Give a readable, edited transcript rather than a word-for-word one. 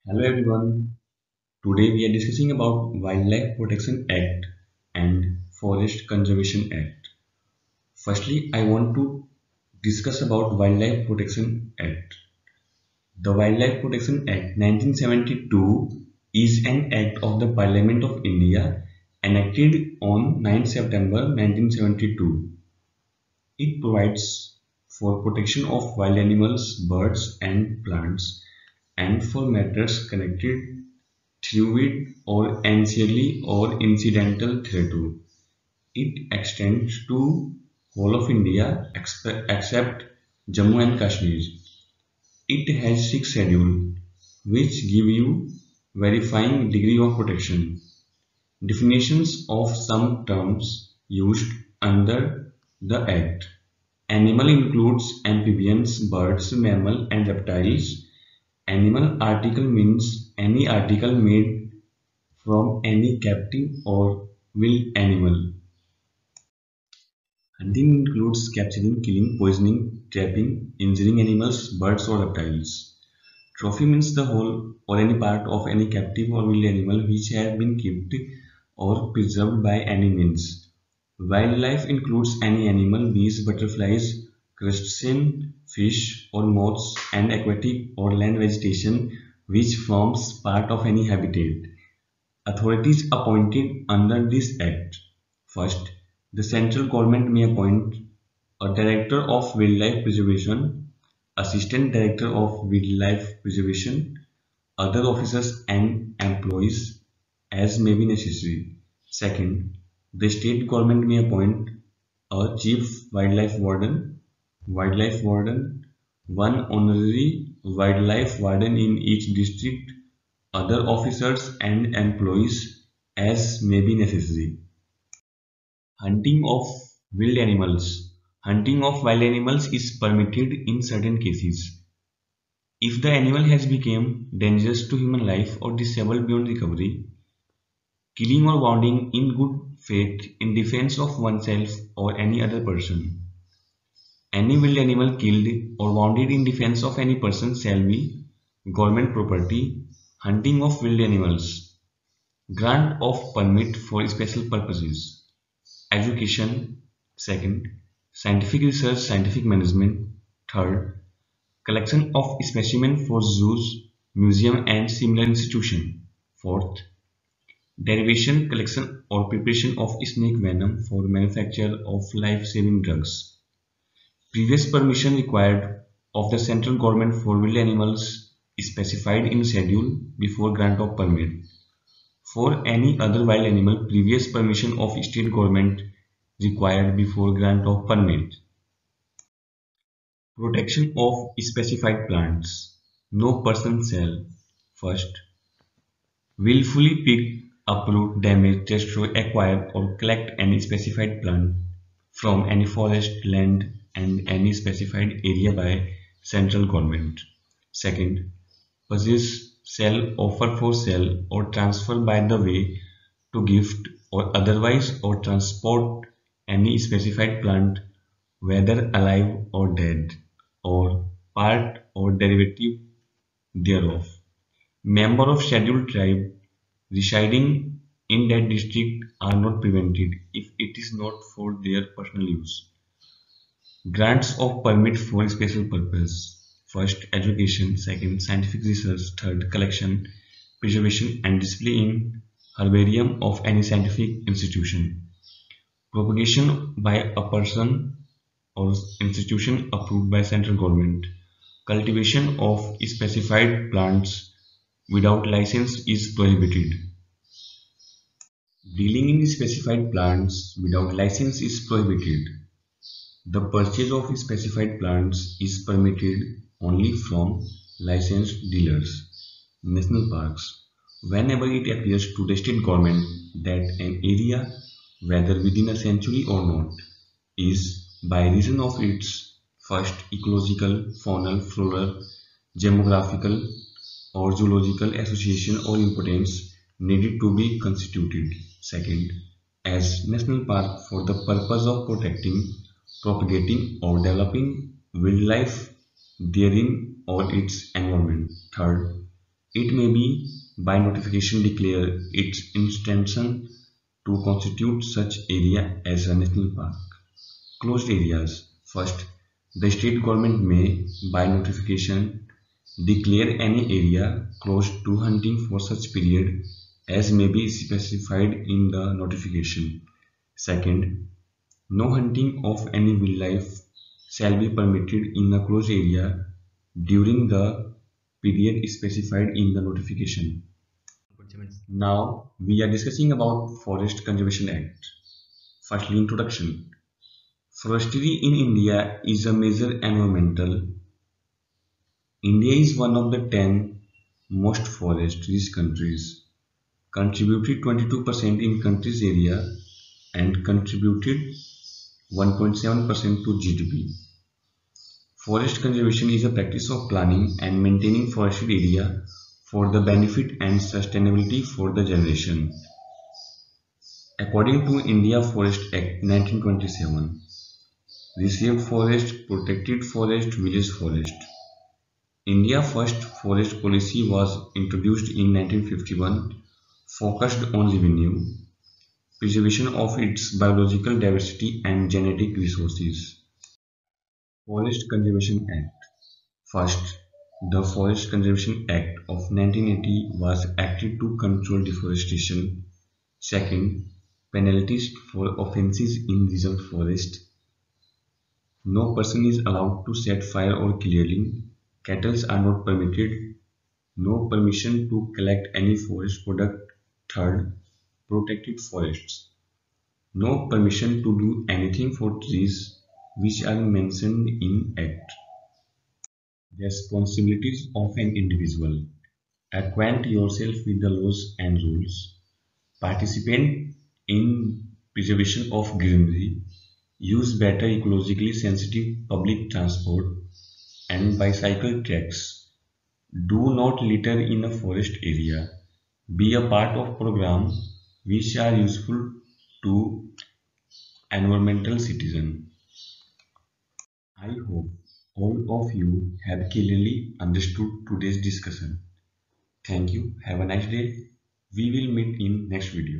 Hello everyone. Today we are discussing about Wildlife Protection Act and Forest Conservation Act. Firstly, I want to discuss about Wildlife Protection Act. The Wildlife Protection Act 1972 is an act of the Parliament of India enacted on 9 September 1972. It provides for protection of wild animals, birds and plants and for matters connected through or anciently or incidental thereto. It extends to whole of India except Jammu and Kashmir. It has six schedules which give you verifying degree of protection. Definitions of some terms used under the Act. Animal includes amphibians, birds, mammals and reptiles. Animal article means any article made from any captive or wild animal. Hunting includes capturing, killing, poisoning, trapping, injuring animals, birds or reptiles. Trophy means the whole or any part of any captive or wild animal which has been kept or preserved by any means. Wildlife includes any animal, bees, butterflies, crustacean, fish or moths and aquatic or land vegetation which forms part of any habitat. Authorities appointed under this Act. First, the central government may appoint a Director of Wildlife Preservation, Assistant Director of Wildlife Preservation, other officers and employees as may be necessary. Second, the state government may appoint a Chief Wildlife Warden, one honorary Wildlife Warden in each district, other officers and employees as may be necessary. Hunting of wild animals. Hunting of wild animals is permitted in certain cases. If the animal has become dangerous to human life or disabled beyond recovery, killing or wounding in good faith in defense of oneself or any other person. Any wild animal killed or wounded in defense of any person shall be government property. Hunting of wild animals. Grant of permit for special purposes. Education. Second, scientific research, scientific management. Third, collection of specimen for zoos, museum and similar institution. Fourth, derivation, collection or preparation of snake venom for manufacture of life-saving drugs. Previous permission required of the central government for wild animals is specified in schedule before grant of permit. For any other wild animal, previous permission of state government required before grant of permit. Protection of specified plants. No person shall first willfully pick, uproot, damage, destroy, acquire or collect any specified plant from any forest, land and any specified area by central government. Second, possess, sell, offer for sale or transfer by the way to gift or otherwise or transport any specified plant whether alive or dead or part or derivative thereof. Member of scheduled tribe residing in that district are not prevented if it is not for their personal use. Grants of permit for special purpose. First, education. Second, scientific research. Third, collection, preservation and display in herbarium of any scientific institution. Propagation by a person or institution approved by central government. Cultivation of specified plants without license is prohibited. Dealing in specified plants without license is prohibited. The purchase of specified plants is permitted only from licensed dealers. National parks. Whenever it appears to the state government that an area, whether within a sanctuary or not, is by reason of its first ecological, faunal, floral, demographical or zoological association or importance needed to be constituted. Second, as national park for the purpose of protecting, propagating or developing wildlife therein or its environment. Third, It may be by notification declare its intention to constitute such area as a national park. Closed areas. First, the state government may, by notification, declare any area closed to hunting for such period as may be specified in the notification. Second, no hunting of any wildlife shall be permitted in a closed area during the period specified in the notification. Now we are discussing about Forest Conservation Act. Firstly, introduction. Forestry in India is a major environmental. India is one of the 10 most forest-rich countries, contributed 22% in country's area and contributed 1.7% to GDP. Forest conservation is a practice of planning and maintaining forested area for the benefit and sustainability for the generation. According to India Forest Act 1927, reserved forest, protected forest, village forest. India's first forest policy was introduced in 1951, focused on revenue, preservation of its biological diversity and genetic resources. Forest Conservation Act. First, the Forest Conservation Act of 1980 was acted to control deforestation. Second, penalties for offences in reserved forest. No person is allowed to set fire or clearing. Cattle are not permitted. No permission to collect any forest product. Third, protected forests. No permission to do anything for trees which are mentioned in Act. Responsibilities of an individual. Acquaint yourself with the laws and rules. Participate in preservation of greenery. Use better ecologically sensitive public transport and bicycle tracks. Do not litter in a forest area. Be a part of programs which are useful to environmental citizens. I hope all of you have clearly understood today's discussion. Thank you. Have a nice day. We will meet in next video.